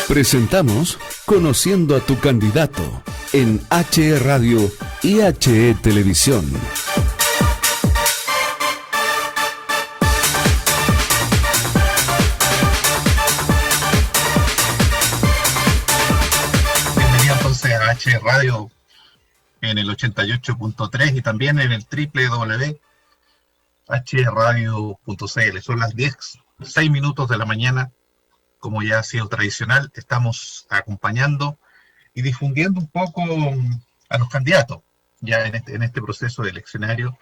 Presentamos Conociendo a tu candidato en HE Radio y HE Televisión. Bienvenido entonces a HE Radio en el 88.3 y también en el www.hradio.cl. Son las 6 minutos de la mañana. Como ya ha sido tradicional, estamos acompañando y difundiendo un poco a los candidatos ya en este proceso de eleccionario,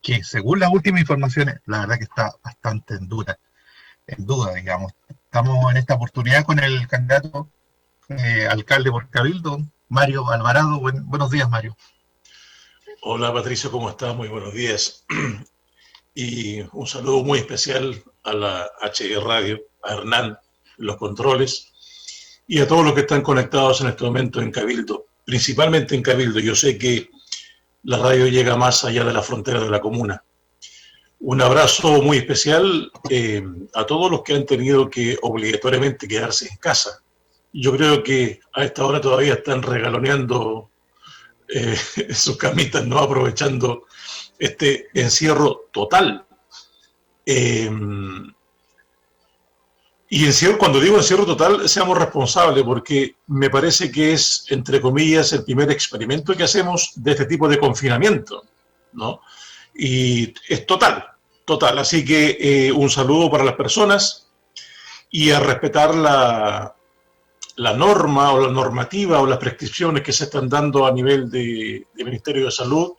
que según las últimas informaciones, la verdad que está bastante en duda, digamos. Estamos en esta oportunidad con el candidato alcalde por Cabildo, Mario Alvarado. Buenos días, Mario. Hola, Patricio, ¿cómo estás? Muy buenos días. Y un saludo muy especial a la HE Radio, a Hernán, los controles, y a todos los que están conectados en este momento en Cabildo, principalmente en Cabildo. Yo sé que la radio llega más allá de la frontera de la comuna. Un abrazo muy especial a todos los que han tenido que obligatoriamente quedarse en casa. Yo creo que a esta hora todavía están regaloneando sus camitas, ¿no? Aprovechando este encierro total. Y cuando digo encierro total, seamos responsables, porque me parece que es, entre comillas, el primer experimento que hacemos de este tipo de confinamiento, ¿no? Y es total. Así que un saludo para las personas y a respetar la norma o la normativa o las prescripciones que se están dando a nivel del Ministerio de Salud,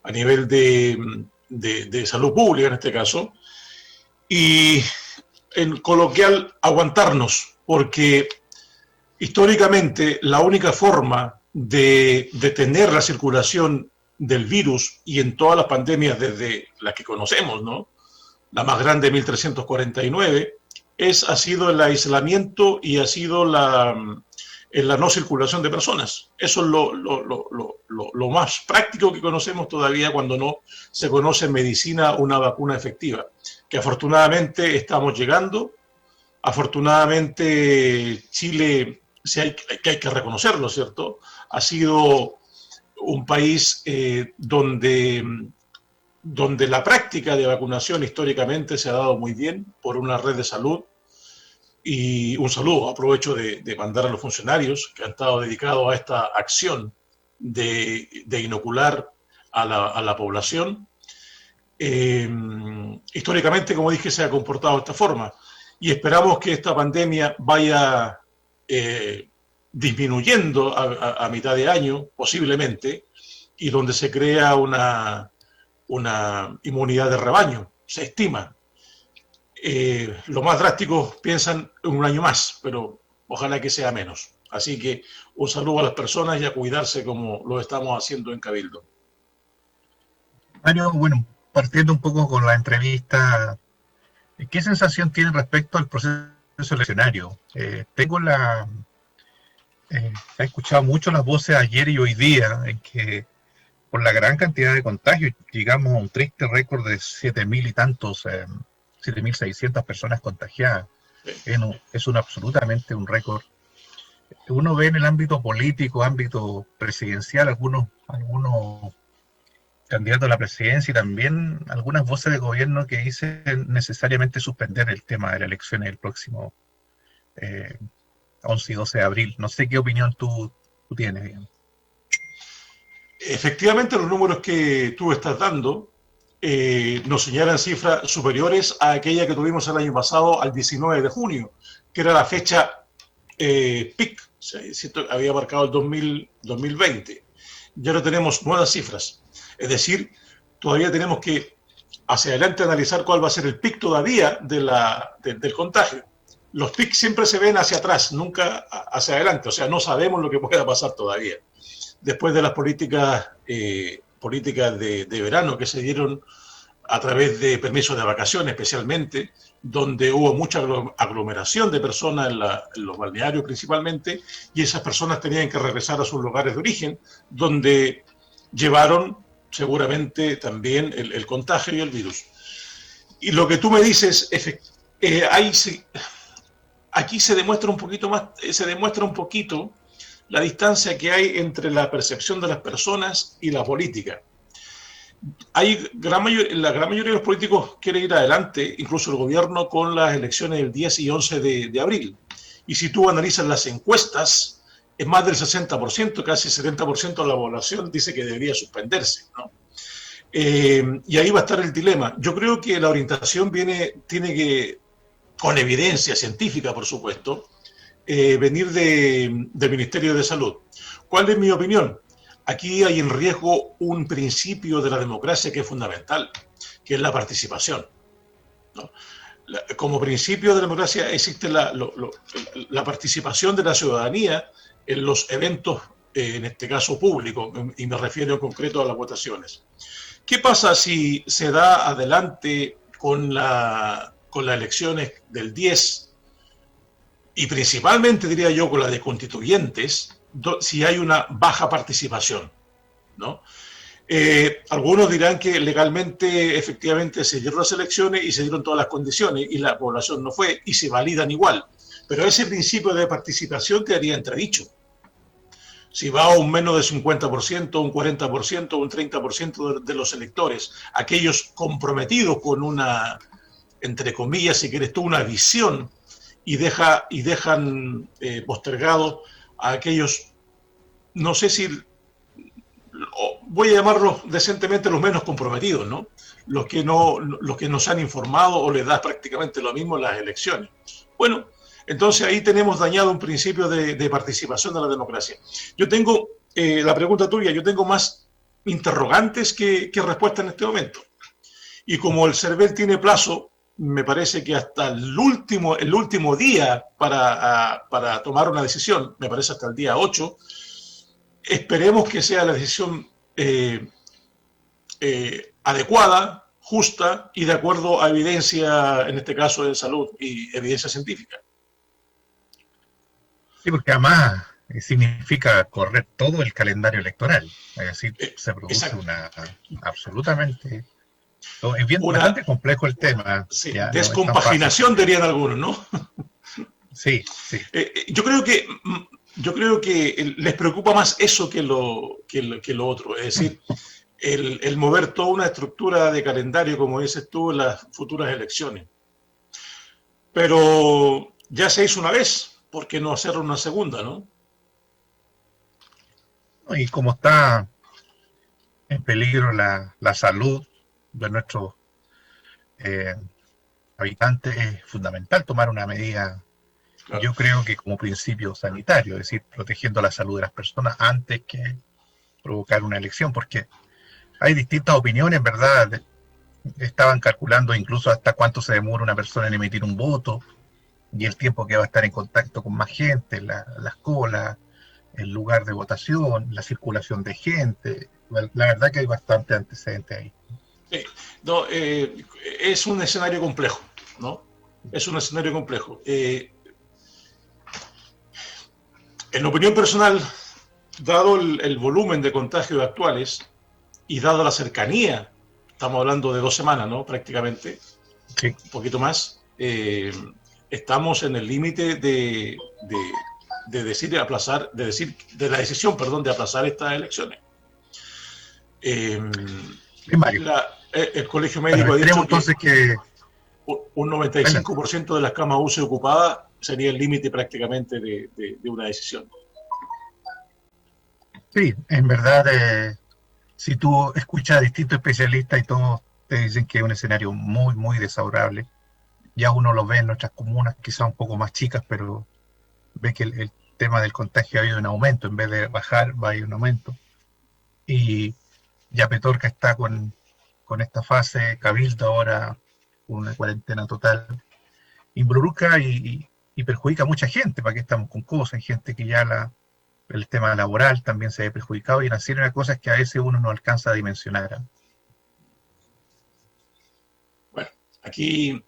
a nivel de salud pública en este caso, y en coloquial aguantarnos, porque históricamente la única forma de detener la circulación del virus, y en todas las pandemias desde las que conocemos, ¿no? La más grande, 1349, ha sido el aislamiento y ha sido la no circulación de personas. Eso es lo más práctico que conocemos todavía cuando no se conoce en medicina una vacuna efectiva, que afortunadamente estamos llegando. Afortunadamente Chile, hay que reconocerlo, ¿cierto? Ha sido un país donde la práctica de vacunación históricamente se ha dado muy bien por una red de salud. Y un saludo, aprovecho de mandar a los funcionarios que han estado dedicados a esta acción de inocular a la población. Históricamente, como dije, se ha comportado de esta forma y esperamos que esta pandemia vaya disminuyendo a mitad de año, posiblemente, y donde se crea una inmunidad de rebaño, se estima. Los más drásticos piensan en un año más, pero ojalá que sea menos. Así que un saludo a las personas y a cuidarse como lo estamos haciendo en Cabildo. Mario, bueno, partiendo un poco con la entrevista, ¿qué sensación tiene respecto al proceso eleccionario? He escuchado mucho las voces ayer y hoy día en que por la gran cantidad de contagios llegamos a un triste récord de 7.000 y tantos 7.600 personas contagiadas. Es absolutamente un récord. Uno ve en el ámbito político, ámbito presidencial, algunos candidatos a la presidencia y también algunas voces de gobierno que dicen necesariamente suspender el tema de las elecciones el próximo 11 y 12 de abril. No sé qué opinión tú tienes, digamos. Efectivamente, los números que tú estás dando nos señalan cifras superiores a aquella que tuvimos el año pasado, al 19 de junio, que era la fecha PIC, había marcado el 2020. Ya no tenemos nuevas cifras. Es decir, todavía tenemos que hacia adelante analizar cuál va a ser el PIC todavía del contagio. Los PIC siempre se ven hacia atrás, nunca hacia adelante. O sea, no sabemos lo que pueda pasar todavía. Después de las políticas de verano que se dieron a través de permisos de vacaciones especialmente, donde hubo mucha aglomeración de personas en los balnearios principalmente, y esas personas tenían que regresar a sus lugares de origen, donde llevaron seguramente también el contagio y el virus. Y lo que tú me dices, aquí se demuestra un poquito más, se demuestra un poquito la distancia que hay entre la percepción de las personas y la política. La gran mayoría de los políticos quiere ir adelante, incluso el gobierno, con las elecciones del 10 y 11 de abril. Y si tú analizas las encuestas, es más del 60%, casi 70% de la población dice que debería suspenderse, ¿no? Y ahí va a estar el dilema. Yo creo que la orientación tiene que, con evidencia científica, por supuesto, venir del Ministerio de Salud. ¿Cuál es mi opinión? Aquí hay en riesgo un principio de la democracia que es fundamental, que es la participación, ¿no? Como principio de la democracia existe la participación de la ciudadanía en los eventos, en este caso públicos, y me refiero en concreto a las votaciones. ¿Qué pasa si se da adelante con las elecciones del 10 y principalmente, diría yo, con las de constituyentes, si hay una baja participación, ¿no? Algunos dirán que legalmente, efectivamente, se dieron las elecciones y se dieron todas las condiciones y la población no fue y se validan igual. Pero ese principio de participación quedaría entredicho. Si va un menos de 50%, un 40%, un 30% de los electores, aquellos comprometidos con una, entre comillas, si quieres tú, una visión, y dejan postergados a aquellos, no sé si, voy a llamarlos decentemente los menos comprometidos, ¿no? Los que nos han informado o les da prácticamente lo mismo en las elecciones. Bueno, entonces ahí tenemos dañado un principio de participación de la democracia. Yo tengo, la pregunta tuya, yo tengo más interrogantes que respuestas en este momento. Y como el CERVEL tiene plazo, me parece que hasta el último día para tomar una decisión, me parece hasta el día 8, esperemos que sea la decisión adecuada, justa y de acuerdo a evidencia, en este caso de salud y evidencia científica. Sí, porque además significa correr todo el calendario electoral. Es decir, se produce absolutamente... Es bastante complejo el tema. Sí, ya, descompaginación, no dirían algunos, ¿no? Sí, sí. Yo creo que les preocupa más eso que lo otro. Es decir, el mover toda una estructura de calendario, como dices tú, en las futuras elecciones. Pero ya se hizo una vez, ¿por qué no hacerlo una segunda, no? Y como está en peligro la salud de nuestros habitantes, es fundamental tomar una medida, claro. Yo creo que como principio sanitario, es decir, protegiendo la salud de las personas antes que provocar una elección, porque hay distintas opiniones, ¿verdad? Estaban calculando incluso hasta cuánto se demora una persona en emitir un voto y el tiempo que va a estar en contacto con más gente, las colas, el lugar de votación, la circulación de gente. La verdad que hay bastante antecedente ahí. No, es un escenario complejo, ¿no? Es un escenario complejo. En opinión personal, dado el volumen de contagios actuales y dado la cercanía, estamos hablando de 2 semanas, ¿no? Prácticamente, sí. Un poquito más, estamos en el límite de la decisión, de aplazar estas elecciones. El Colegio Médico ha dicho entonces que un 95% de las camas UCI ocupadas sería el límite prácticamente de una decisión. Sí, en verdad, si tú escuchas a distintos especialistas y todos te dicen que es un escenario muy, muy desfavorable, ya uno lo ve en nuestras comunas, quizás un poco más chicas, pero ve que el tema del contagio ha ido en aumento, en vez de bajar, va a ir en aumento. Y ya Petorca está con esta fase, Cabildo ahora, una cuarentena total, involucra y perjudica a mucha gente. ¿Para qué estamos con cosas? Hay gente que ya el tema laboral también se ve perjudicado y una serie de cosas que a veces uno no alcanza a dimensionar. Bueno, aquí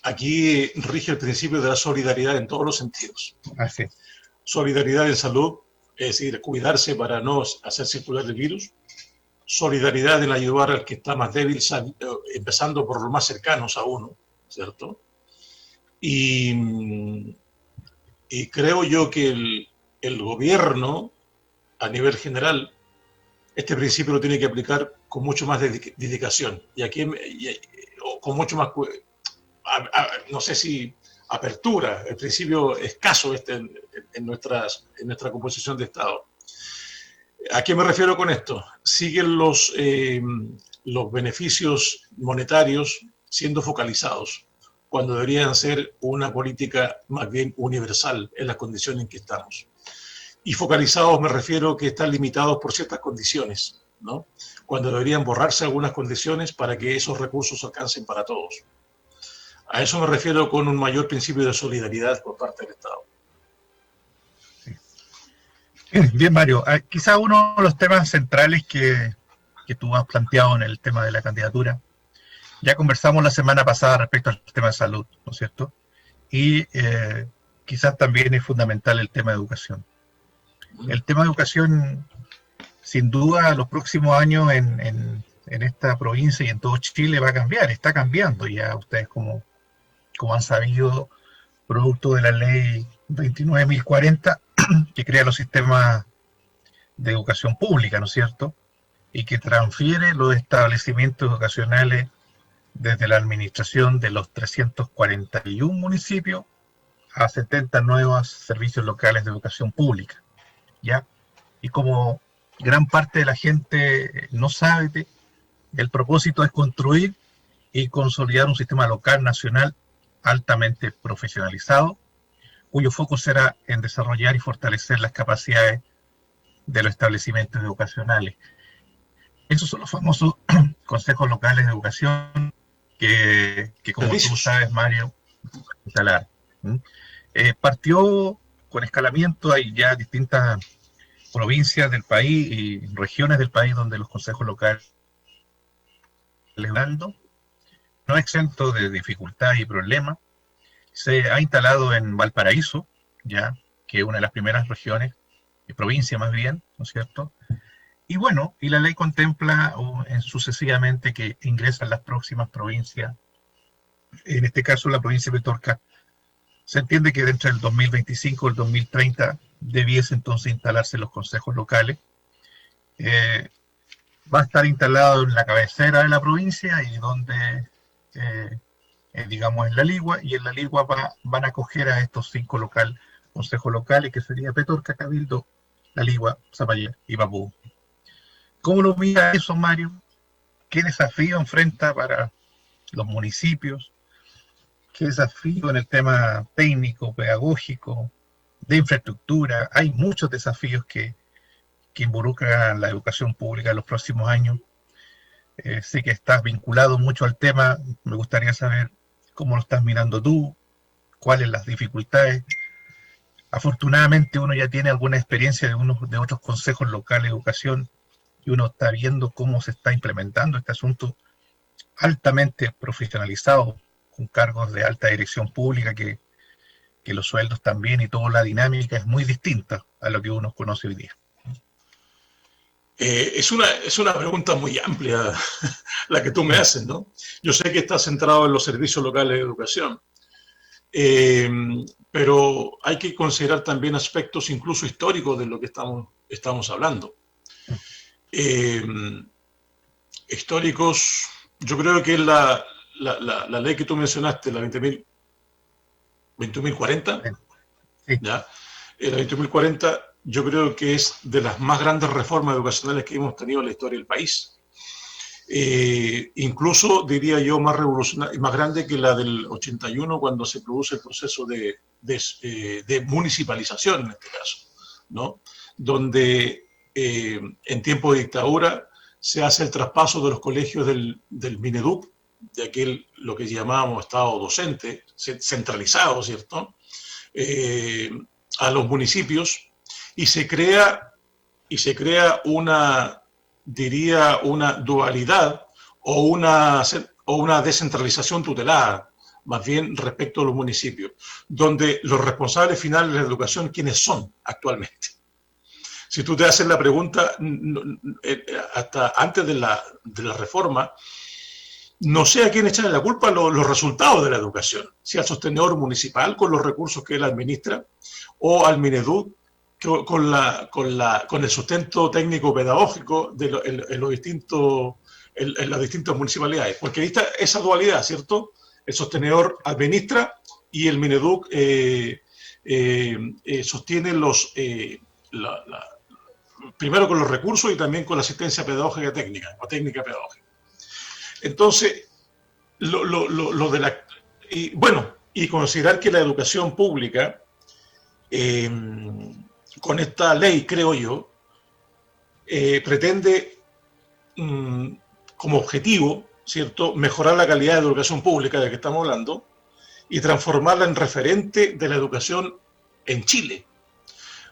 rige el principio de la solidaridad en todos los sentidos. Así. Solidaridad en salud, es decir, cuidarse para no hacer circular el virus. Solidaridad en ayudar al que está más débil, empezando por los más cercanos a uno, ¿cierto? Y creo yo que el gobierno, a nivel general, este principio lo tiene que aplicar con mucho más dedicación. Y aquí, con mucho más, no sé si apertura, el principio escaso en nuestra composición de Estado. ¿A qué me refiero con esto? Siguen los beneficios monetarios siendo focalizados, cuando deberían ser una política más bien universal en las condiciones en que estamos. Y focalizados me refiero que están limitados por ciertas condiciones, ¿no? Cuando deberían borrarse algunas condiciones para que esos recursos alcancen para todos. A eso me refiero con un mayor principio de solidaridad por parte del Estado. Bien, Mario. Quizá uno de los temas centrales que tú has planteado en el tema de la candidatura, ya conversamos la semana pasada respecto al tema de salud, ¿no es cierto? Y quizás también es fundamental el tema de educación. El tema de educación, sin duda, los próximos años en esta provincia y en todo Chile va a cambiar, está cambiando ya. Ustedes como han sabido, producto de la ley 29.040, que crea los sistemas de educación pública, ¿no es cierto? Y que transfiere los establecimientos educacionales desde la administración de los 341 municipios a 70 nuevos servicios locales de educación pública, ¿ya? Y como gran parte de la gente no sabe, el propósito es construir y consolidar un sistema local nacional altamente profesionalizado, cuyo foco será en desarrollar y fortalecer las capacidades de los establecimientos educacionales. Esos son los famosos consejos locales de educación que como tú sabes, Mario, instalar. Partió con escalamiento, hay ya distintas provincias del país y regiones del país donde los consejos locales no exento de dificultades y problemas. Se ha instalado en Valparaíso, ya que es una de las primeras regiones, provincia más bien, ¿no es cierto? Y bueno, y la ley contempla sucesivamente que ingresan las próximas provincias, en este caso la provincia de Petorca. Se entiende que dentro del 2025 o el 2030 debiese entonces instalarse los consejos locales. Va a estar instalado en la cabecera de la provincia y donde, digamos, en La Ligua, y en La Ligua van a acoger a estos 5 consejos locales, que sería Petorca, Cabildo, La Ligua, Zapallar y Papú. ¿Cómo lo mira eso, Mario? ¿Qué desafío enfrenta para los municipios? ¿Qué desafío en el tema técnico, pedagógico, de infraestructura? Hay muchos desafíos que involucran la educación pública en los próximos años. Sé que estás vinculado mucho al tema. Me gustaría saber cómo lo estás mirando tú, cuáles las dificultades. Afortunadamente uno ya tiene alguna experiencia de otros consejos locales de educación y uno está viendo cómo se está implementando este asunto altamente profesionalizado, con cargos de alta dirección pública, que los sueldos también y toda la dinámica es muy distinta a lo que uno conoce hoy día. Es una pregunta muy amplia la que tú me haces, ¿no? Yo sé que estás centrado en los servicios locales de educación, pero hay que considerar también aspectos incluso históricos de lo que estamos hablando. Históricos, yo creo que la ley que tú mencionaste, la 20.040, sí. ¿Ya? La 20.040 yo creo que es de las más grandes reformas educacionales que hemos tenido en la historia del país. Incluso, diría yo, más revolucionaria, más grande que la del 81, cuando se produce el proceso de municipalización, en este caso, ¿no? Donde en tiempo de dictadura se hace el traspaso de los colegios del Mineduc, de lo que llamábamos Estado docente, centralizado, ¿cierto?, a los municipios, y se crea una dualidad o una descentralización tutelada, más bien respecto a los municipios, donde los responsables finales de la educación, ¿quiénes son actualmente? Si tú te haces la pregunta, hasta antes de la reforma, no sé a quién echarle la culpa los resultados de la educación, si al sostenedor municipal con los recursos que él administra, o al Mineduc con el sustento técnico pedagógico en las distintas municipalidades. Porque ahí está esa dualidad, ¿cierto? El sostenedor administra y el Mineduc sostiene primero con los recursos y también con la asistencia pedagógica técnica o técnica pedagógica. Entonces, y considerar que la educación pública, con esta ley, creo yo, pretende como objetivo, ¿cierto?, mejorar la calidad de educación pública de la que estamos hablando y transformarla en referente de la educación en Chile.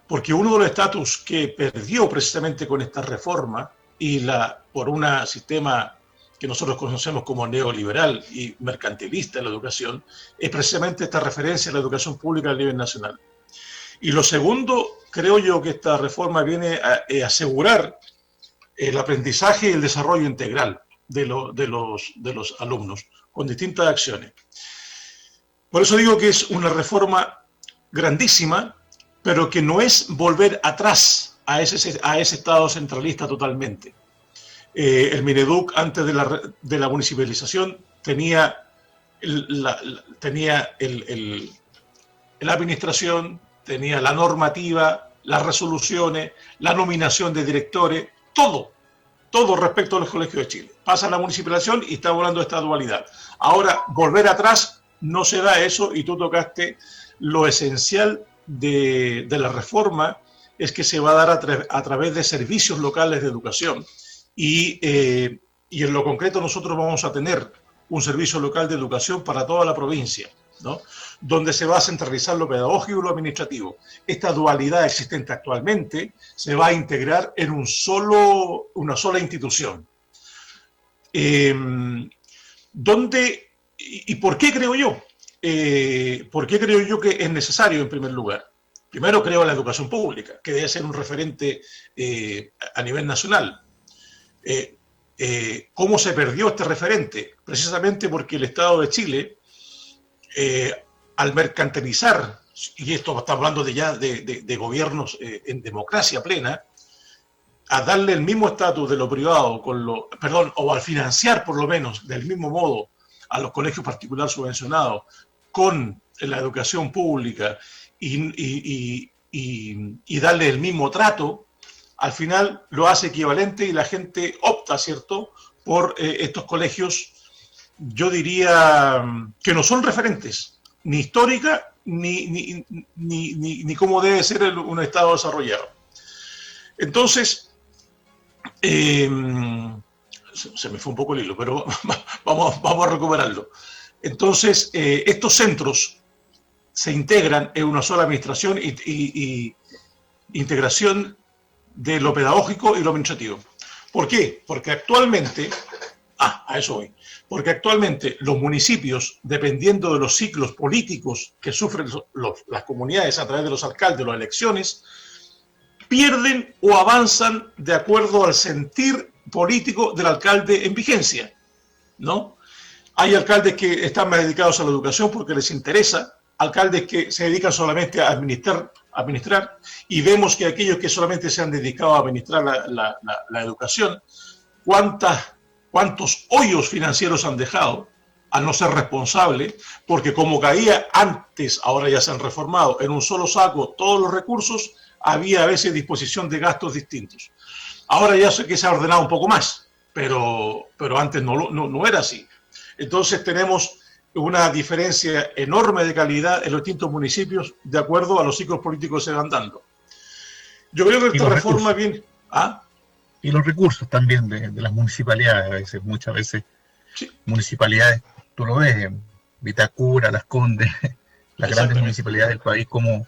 Porque uno de los estatus que perdió precisamente con esta reforma y por un sistema que nosotros conocemos como neoliberal y mercantilista en la educación, es precisamente esta referencia a la educación pública a nivel nacional. Y lo segundo, creo yo que esta reforma viene a asegurar el aprendizaje y el desarrollo integral de los alumnos, con distintas acciones. Por eso digo que es una reforma grandísima, pero que no es volver atrás a ese Estado centralista totalmente. El Mineduc, antes de la municipalización, tenía la administración, tenía la normativa, las resoluciones, la nominación de directores, todo respecto a los colegios de Chile. Pasa la municipalización y está volando esta dualidad. Ahora, volver atrás, no se da eso, y tú tocaste lo esencial de la reforma, es que se va a dar a través de servicios locales de educación. Y en lo concreto nosotros vamos a tener un servicio local de educación para toda la provincia, ¿no?, donde se va a centralizar lo pedagógico y lo administrativo. Esta dualidad existente actualmente se va a integrar en una sola institución. ¿Y por qué creo yo? ¿Por qué creo yo que es necesario, en primer lugar? Primero, creo la educación pública, que debe ser un referente a nivel nacional. ¿Cómo se perdió este referente? Precisamente porque el Estado de Chile, al mercantilizar, y esto está hablando de gobiernos en democracia plena, a darle el mismo estatus de lo privado, o al financiar por lo menos del mismo modo a los colegios particulares subvencionados con la educación pública y darle el mismo trato, al final lo hace equivalente y la gente opta, ¿cierto?, por estos colegios, yo diría que no son referentes, ni histórica, ni cómo debe ser un Estado desarrollado. Entonces, se me fue un poco el hilo, pero vamos a recuperarlo. Entonces, estos centros se integran en una sola administración y integración de lo pedagógico y lo administrativo. ¿Por qué? Porque actualmente, a eso voy, porque actualmente los municipios, dependiendo de los ciclos políticos que sufren las comunidades a través de los alcaldes, las elecciones, pierden o avanzan de acuerdo al sentir político del alcalde en vigencia, ¿no? Hay alcaldes que están más dedicados a la educación porque les interesa, alcaldes que se dedican solamente a administrar, y vemos que aquellos que solamente se han dedicado a administrar la educación, cuántos hoyos financieros han dejado al no ser responsables, porque como caía antes, ahora ya se han reformado, en un solo saco todos los recursos, había a veces disposición de gastos distintos. Ahora ya sé que se ha ordenado un poco más, pero antes no era así. Entonces tenemos una diferencia enorme de calidad en los distintos municipios de acuerdo a los ciclos políticos que se van dando. Yo creo que esta reforma viene... Y los recursos también de las municipalidades, muchas veces sí. Municipalidades, tú lo ves, en Vitacura, Las Condes, las grandes municipalidades del país, como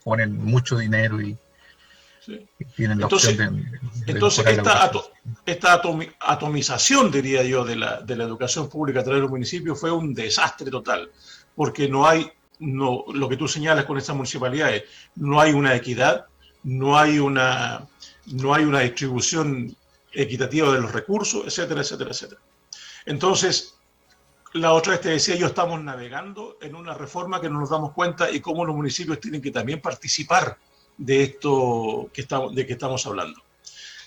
ponen mucho dinero y tienen la opción de entonces esta atomización, diría yo, de la educación pública a través de los municipios fue un desastre total, porque lo que tú señalas con estas municipalidades, no hay una equidad, no hay una distribución equitativa de los recursos, etcétera, etcétera, etcétera. Entonces, la otra vez te decía yo, estamos navegando en una reforma que no nos damos cuenta y cómo los municipios tienen que también participar de esto de que estamos hablando.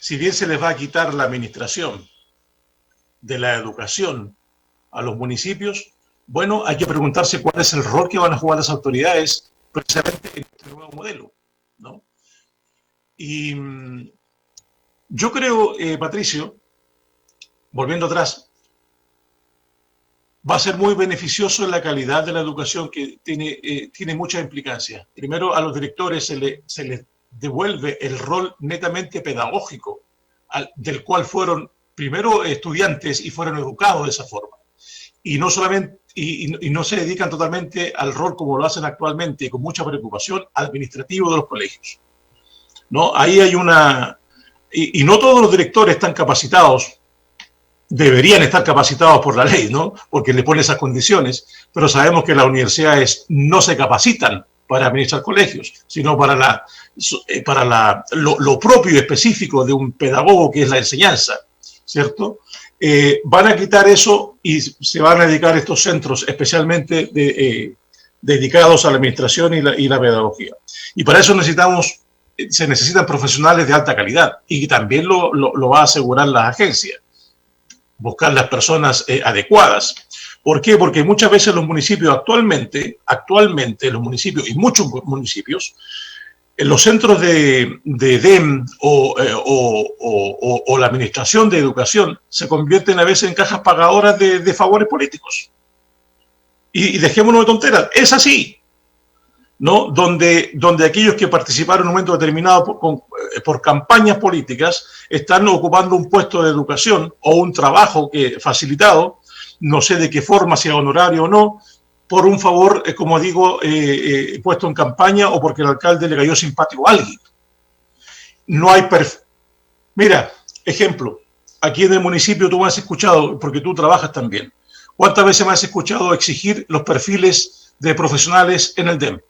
Si bien se les va a quitar la administración de la educación a los municipios, bueno, hay que preguntarse cuál es el rol que van a jugar las autoridades precisamente en este nuevo modelo, ¿no? Y yo creo, Patricio, volviendo atrás, va a ser muy beneficioso en la calidad de la educación, que tiene muchas implicancias. Primero, a los directores se les devuelve el rol netamente pedagógico, del cual fueron primero estudiantes y fueron educados de esa forma. Y no solamente y no se dedican totalmente al rol como lo hacen actualmente, con mucha preocupación, administrativo de los colegios, ¿no? Ahí hay una... Y no todos los directores están capacitados, deberían estar capacitados por la ley, ¿no? Porque le pone esas condiciones, pero sabemos que las universidades no se capacitan para administrar colegios, sino para lo propio y específico de un pedagogo, que es la enseñanza, ¿cierto? Van a quitar eso y se van a dedicar estos centros especialmente dedicados a la administración y la pedagogía. Y para eso se necesitan profesionales de alta calidad, y también lo va a asegurar las agencias, buscar las personas adecuadas. ¿Por qué? Porque muchas veces los municipios actualmente los municipios y muchos municipios, en los centros de DEM o la administración de educación se convierten a veces en cajas pagadoras de favores políticos. Y dejémonos de tonteras, es así, ¿no? Donde aquellos que participaron en un momento determinado por campañas políticas están ocupando un puesto de educación o un trabajo facilitado, no sé de qué forma, sea honorario o no, por un favor, como digo, puesto en campaña o porque el alcalde le cayó simpático a alguien. No hay Mira, ejemplo, aquí en el municipio tú me has escuchado, porque tú trabajas también, ¿cuántas veces me has escuchado exigir los perfiles de profesionales en el DEM?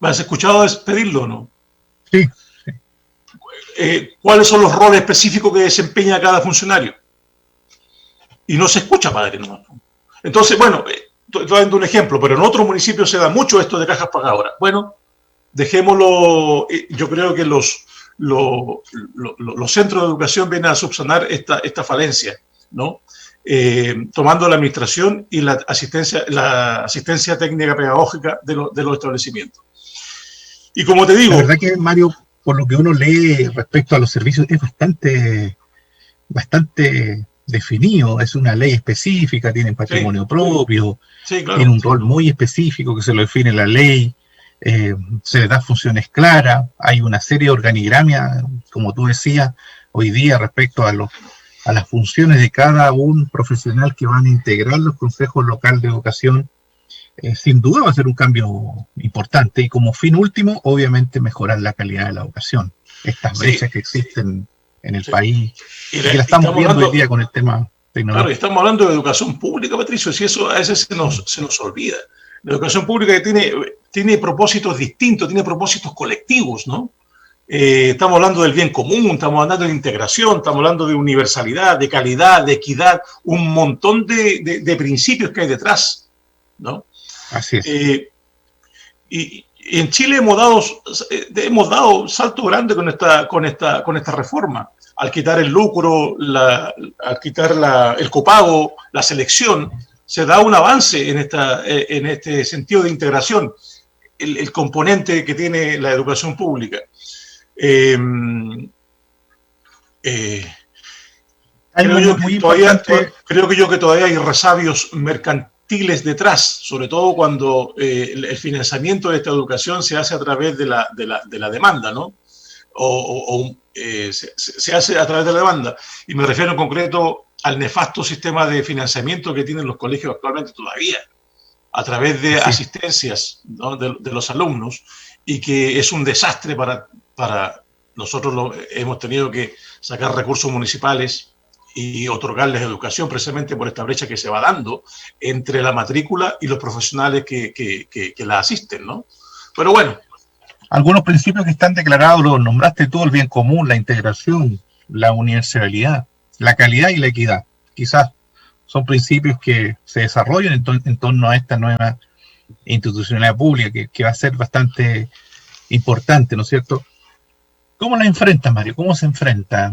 ¿Me has escuchado pedirlo o no? Sí. ¿Cuáles son los roles específicos que desempeña cada funcionario? Y no se escucha, padre, nomás. Entonces, bueno, estoy dando un ejemplo, pero en otros municipios se da mucho esto de cajas pagadoras. Bueno, dejémoslo. Yo creo que los centros de educación vienen a subsanar esta falencia, ¿no? Tomando la administración y la asistencia técnica pedagógica de los establecimientos. Y como te digo... La verdad que, Mario, por lo que uno lee respecto a los servicios, es bastante definido. Es una ley específica, tienen patrimonio propio, claro, tiene un rol muy específico que se lo define la ley, se le da funciones claras, hay una serie de organigramas, como tú decías, hoy día respecto a las funciones de cada un profesional que van a integrar los consejos locales de educación. Sin duda va a ser un cambio importante, y como fin último, obviamente, mejorar la calidad de la educación. Estas brechas que existen en el país, y que la estamos viendo hoy día con el tema tecnológico. Claro, estamos hablando de educación pública, Patricio, si eso a veces se nos olvida. La educación pública tiene propósitos distintos, tiene propósitos colectivos, ¿no? Estamos hablando del bien común, estamos hablando de integración, estamos hablando de universalidad, de calidad, de equidad, un montón de principios que hay detrás, ¿no? Así es. Y en Chile hemos dado salto grande con esta reforma. Al quitar el lucro, al quitar el copago, la selección, se da un avance en este sentido de integración, el componente que tiene la educación pública. Creo que todavía hay resabios mercantiles detrás, sobre todo cuando el financiamiento de esta educación se hace a través de la demanda, ¿no? Se hace a través de la demanda. Y me refiero en concreto al nefasto sistema de financiamiento que tienen los colegios actualmente todavía, a través de asistencias, ¿no? de los alumnos, y que es un desastre para nosotros. Hemos tenido que sacar recursos municipales y otorgarles educación precisamente por esta brecha que se va dando entre la matrícula y los profesionales que la asisten, ¿no? Pero bueno. Algunos principios que están declarados, los nombraste tú: el bien común, la integración, la universalidad. la calidad y la equidad. Quizás son principios que se desarrollan en torno a esta nueva institucionalidad pública que va a ser bastante importante, ¿no es cierto? ¿Cómo la enfrenta, Mario? ¿Cómo se enfrenta?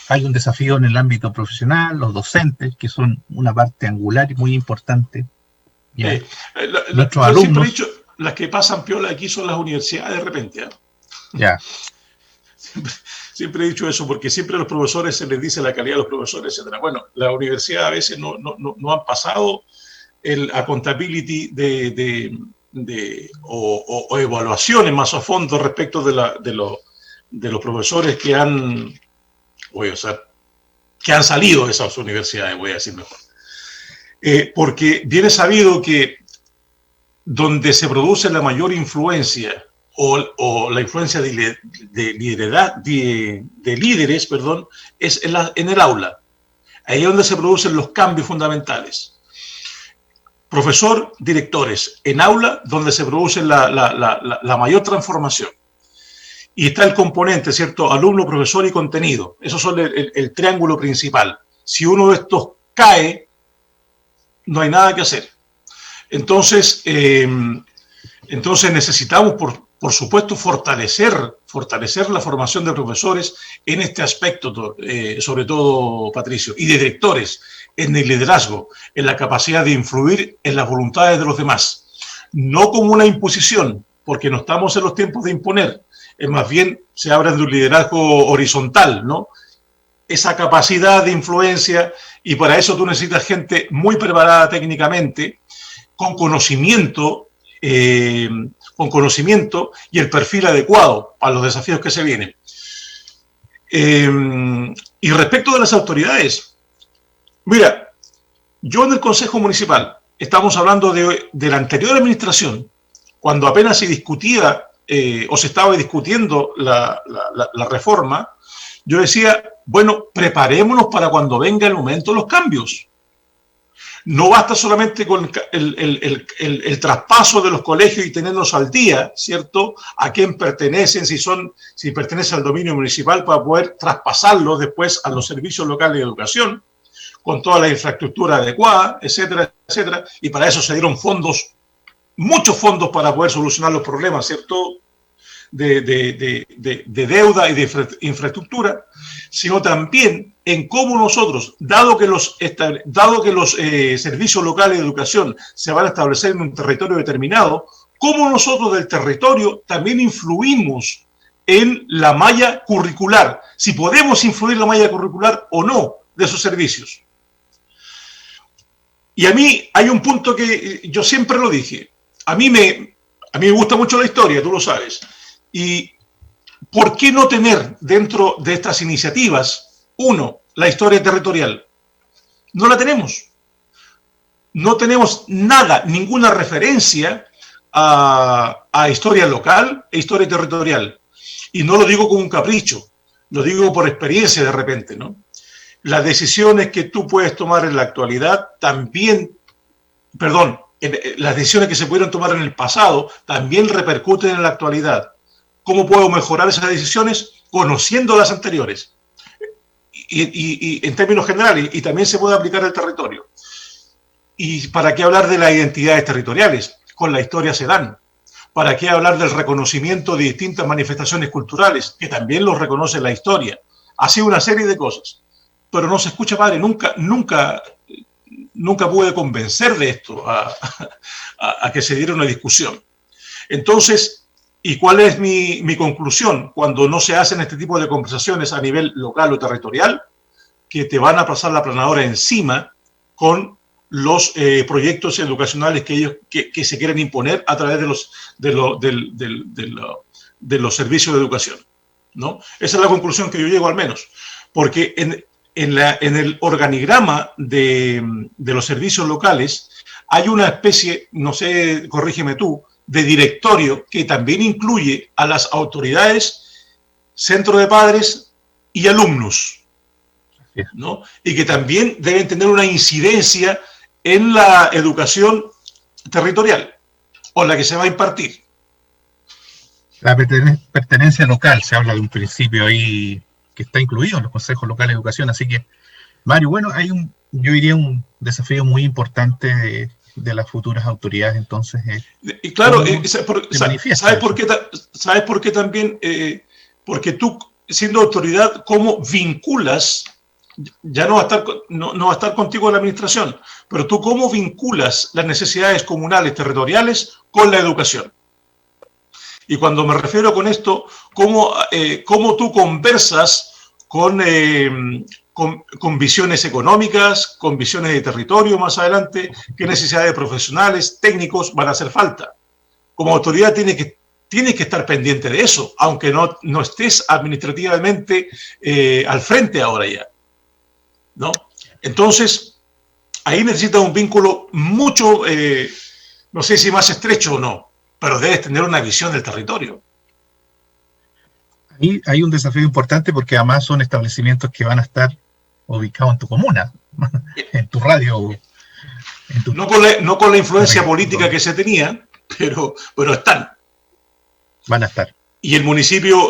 Hay un desafío en el ámbito profesional, los docentes, que son una parte angular y muy importante. Nuestros alumnos. Siempre he dicho, las que pasan piola aquí son las universidades de repente. ¿Eh? Ya. Siempre he dicho eso, porque siempre a los profesores se les dice la calidad de los profesores, etc. Bueno, la universidad a veces no han pasado el accountability o evaluaciones más a fondo respecto de los profesores que han salido de esas universidades, voy a decir mejor. Porque bien es sabido que donde se produce la mayor influencia o la influencia de líderes, es en el aula. Ahí es donde se producen los cambios fundamentales. Profesor, directores, en aula donde se produce la mayor transformación. Y está el componente, ¿cierto? Alumno, profesor y contenido. Esos son el triángulo principal. Si uno de estos cae, no hay nada que hacer. Entonces necesitamos, por supuesto, fortalecer la formación de profesores en este aspecto, sobre todo, Patricio, y de directores, en el liderazgo, en la capacidad de influir en las voluntades de los demás. No como una imposición, porque no estamos en los tiempos de imponer, más bien se habla de un liderazgo horizontal, ¿no? Esa capacidad de influencia, y para eso tú necesitas gente muy preparada técnicamente, con conocimiento y el perfil adecuado a los desafíos que se vienen. Y respecto de las autoridades, mira, yo en el Consejo Municipal, estamos hablando de la anterior administración, cuando apenas se discutía o se estaba discutiendo la reforma, yo decía, bueno, preparémonos para cuando venga el momento de los cambios. No basta solamente con el traspaso de los colegios y tenerlos al día, ¿cierto? A quién pertenecen, si pertenecen al dominio municipal, para poder traspasarlos después a los servicios locales de educación, con toda la infraestructura adecuada, etcétera, etcétera. Y para eso se dieron fondos, muchos fondos para poder solucionar los problemas, ¿cierto? De deuda y de infraestructura, sino también en cómo nosotros, dado que los servicios locales de educación se van a establecer en un territorio determinado, cómo nosotros del territorio también influimos en la malla curricular, si podemos influir en la malla curricular o no de esos servicios. Y a mí hay un punto que yo siempre lo dije, a mí me gusta mucho la historia, tú lo sabes. ¿Y por qué no tener dentro de estas iniciativas, uno, la historia territorial? No la tenemos. No tenemos nada, ninguna referencia a historia local e historia territorial. Y no lo digo como un capricho, lo digo por experiencia de repente, ¿no? Las decisiones que tú puedes tomar en la actualidad también, las decisiones que se pudieron tomar en el pasado también repercuten en la actualidad. ¿Cómo puedo mejorar esas decisiones? Conociendo las anteriores. Y en términos generales, y también se puede aplicar al territorio. ¿Y para qué hablar de las identidades territoriales? Con la historia se dan. ¿Para qué hablar del reconocimiento de distintas manifestaciones culturales? Que también los reconoce la historia. Así una serie de cosas. Pero no se escucha, padre, nunca pude convencer de esto a que se diera una discusión. Entonces, ¿y cuál es mi conclusión? Cuando no se hacen este tipo de conversaciones a nivel local o territorial, que te van a pasar la planadora encima con los proyectos educacionales que se quieren imponer a través de los servicios de educación, ¿no? Esa es la conclusión que yo llego al menos, porque en el organigrama de los servicios locales hay una especie, no sé, corrígeme tú, de directorio que también incluye a las autoridades, centro de padres y alumnos, ¿no? Y que también deben tener una incidencia en la educación territorial o la que se va a impartir. La pertenencia local, se habla de un principio ahí que está incluido en los consejos locales de educación. Así que, Mario, bueno, yo diría un desafío muy importante de las futuras autoridades, entonces. Y claro, ¿sabes por qué también? Porque tú, siendo autoridad, ¿cómo vinculas? Ya no va a estar contigo la administración, pero tú cómo vinculas las necesidades comunales, territoriales, con la educación. Y cuando me refiero con esto, cómo tú conversas con visiones económicas, con visiones de territorio más adelante, qué necesidades profesionales, técnicos van a hacer falta. Como autoridad tienes que estar pendiente de eso, aunque no estés administrativamente al frente ahora ya, ¿no? Entonces, ahí necesitas un vínculo mucho, no sé si más estrecho o no, pero debes tener una visión del territorio. Y hay un desafío importante porque además son establecimientos que van a estar ubicados en tu comuna, en tu radio. No con la influencia política que se tenía, pero están. Van a estar. Y el municipio,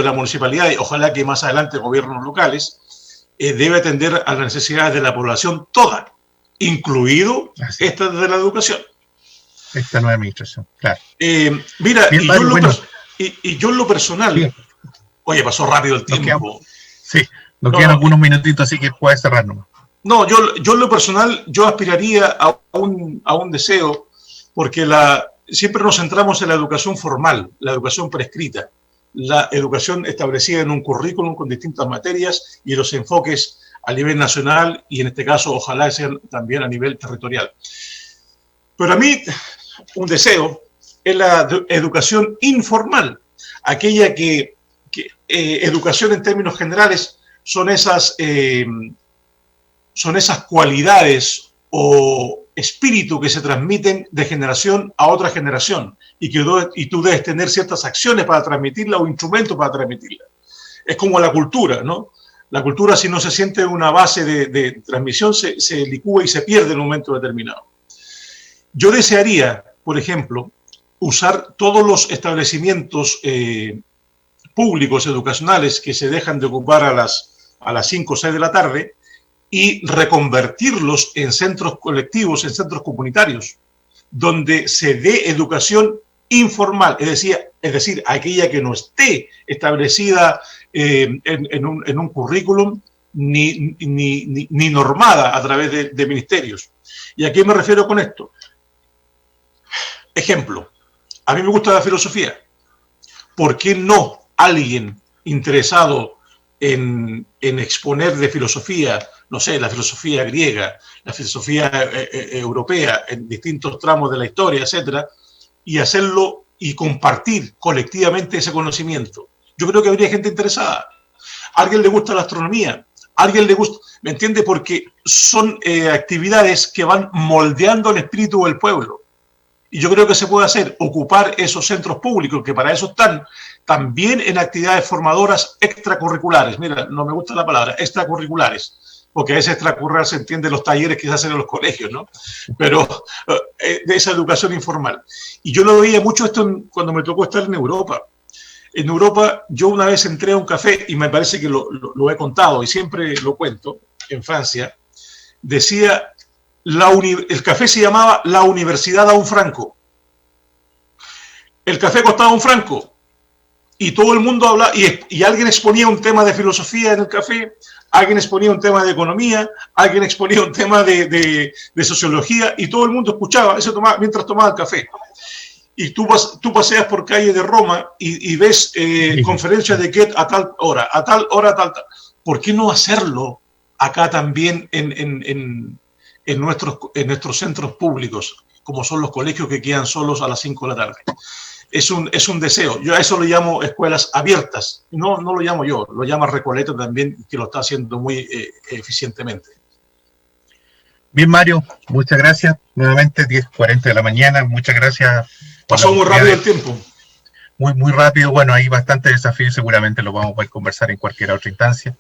la municipalidad, y ojalá que más adelante gobiernos locales, debe atender a las necesidades de la población toda, incluido esta de la educación. Esta nueva administración, claro. Mira, bien, yo en lo personal, bien. Oye, pasó rápido el tiempo. Nos quedan algunos minutitos, así que puedes cerrar nomás. No, yo en lo personal, yo aspiraría a un deseo, porque siempre nos centramos en la educación formal, la educación prescrita, la educación establecida en un currículum con distintas materias y los enfoques a nivel nacional y en este caso ojalá sean también a nivel territorial. Pero a mí un deseo es la educación informal, aquella que educación en términos generales son esas cualidades o espíritu que se transmiten de generación a otra generación y tú debes tener ciertas acciones para transmitirla o instrumentos para transmitirla. Es como la cultura, ¿no? La cultura, si no se siente una base de transmisión, se licúa y se pierde en un momento determinado. Yo desearía, por ejemplo, usar todos los establecimientos públicos, educacionales, que se dejan de ocupar a las 5 o 6 de la tarde y reconvertirlos en centros colectivos, en centros comunitarios, donde se dé educación informal, es decir, aquella que no esté establecida en un currículum ni normada a través de ministerios. ¿Y a qué me refiero con esto? Ejemplo, a mí me gusta la filosofía. ¿Por qué no alguien interesado en exponer de filosofía, no sé, la filosofía griega, la filosofía europea, en distintos tramos de la historia, etcétera, y hacerlo y compartir colectivamente ese conocimiento? Yo creo que habría gente interesada. A alguien le gusta la astronomía, a alguien le gusta, ¿me entiende? Porque son actividades que van moldeando el espíritu del pueblo. Y yo creo que se puede hacer, ocupar esos centros públicos, que para eso están, también en actividades formadoras extracurriculares. Mira, no me gusta la palabra, extracurriculares, porque a veces extracurricular se entiende los talleres que se hacen en los colegios, ¿no? Pero de esa educación informal. Y yo lo veía mucho esto cuando me tocó estar en Europa. En Europa, yo una vez entré a un café, y me parece que lo he contado, y siempre lo cuento, en Francia, decía... el café se llamaba la Universidad a un franco. El café costaba un franco y todo el mundo hablaba y alguien exponía un tema de filosofía en el café, alguien exponía un tema de economía, alguien exponía un tema de sociología y todo el mundo escuchaba eso mientras tomaba el café. Y tú paseas por calle de Roma y ves conferencias de Goethe a tal hora, a tal hora, a tal. ¿Por qué no hacerlo acá también en nuestros centros públicos, como son los colegios que quedan solos a las 5 de la tarde? Es un deseo. Yo a eso lo llamo escuelas abiertas. No lo llamo yo, lo llama Recoleta también, que lo está haciendo muy eficientemente. Bien, Mario, muchas gracias. Nuevamente, 10:40 de la mañana. Muchas gracias. Pasó muy rápido el tiempo. Muy rápido. Bueno, hay bastantes desafíos, seguramente lo vamos a poder conversar en cualquier otra instancia.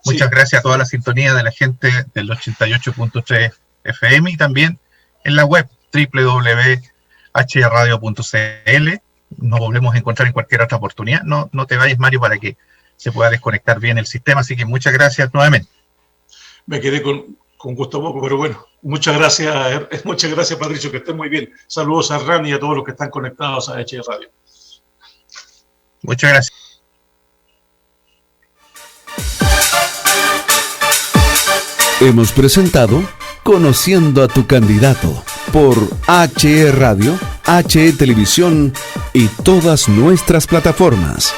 Muchas gracias a toda la sintonía de la gente del 88.3 FM y también en la web www.hrradio.cl. Nos volvemos a encontrar en cualquier otra oportunidad. No te vayas, Mario, para que se pueda desconectar bien el sistema. Así que muchas gracias nuevamente. Me quedé con gusto poco, pero bueno, muchas gracias Patricio, que estés muy bien. Saludos a Hernán y a todos los que están conectados a HE Radio. Muchas gracias. Hemos presentado Conociendo a tu candidato por HE Radio, HE Televisión y todas nuestras plataformas.